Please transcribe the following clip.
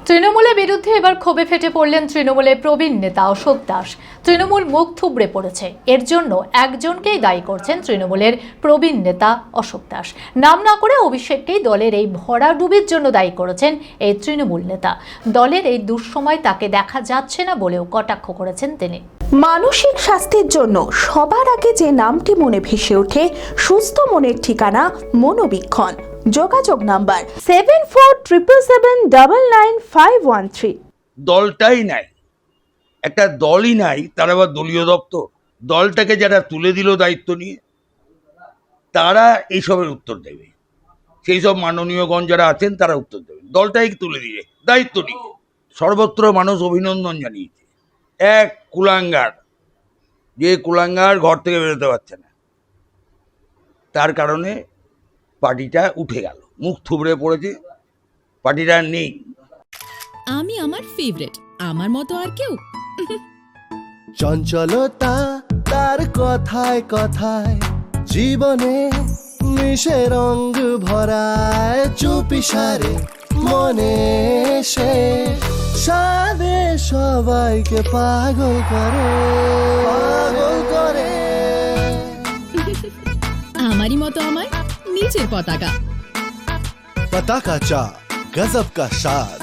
তৃণমূলের বিরুদ্ধে এবার ক্ষোভে ফেটে পড়লেন তৃণমূলের প্রবীণ নেতা অশোক দাস। তৃণমূল মুখ থুবড়ে পড়েছে, এর জন্য একজনকেই দায়ী করছেন তৃণমূলের প্রবীণ নেতা অশোক দাস। নাম না করে অভিষেককেই দলের এই ভরাডুবির জন্য দায়ী করেছেন এই তৃণমূল নেতা। দলের এই দুঃসময় তাকে দেখা যাচ্ছে না বলেও কটাক্ষ করেছেন তিনি। মানসিক স্বাস্থ্যের জন্য সবার আগে যে নামটি মনে ভেসে ওঠে, সুস্থ মনের ঠিকানা মনোবীক্ষণ। যোগাযোগ নাম্বার 7477799513। দলটাই নাই, একটা দলই নাই, তার আবার দলীয় দপ্তর। দলটাকে যারা তুলে দিল দায়িত্ব নিয়ে, তারা এইসবের উত্তর দেবে। সেই সব মাননীয়গণ যারা আছেন তারা উত্তর দেবেন। দলটাই তুলে দিয়ে দায়িত্ব নিয়ে সর্বত্র মানুষ অভিনন্দন জানিয়েছে। এক কুলাঙ্গার, যে কুলাঙ্গার ঘর থেকে বেরোতে পারছে না, তার কারণে পার্টিটা উঠে গেল, মুখ থুবড়ে পড়েছে, পার্টিটা নেই। আমি আমার ফেভারিট, আমার মতো আর কেউ। চঞ্চলতা তার কথায় কথায় জীবনে মিশে রঙ ভরায়, চুপি সারে মনে সে সাদে সবাইকে পাগল করে, পাগল করে। আমারই মতো আমার নিচের পতাকা। पता का चा गजब का शाद,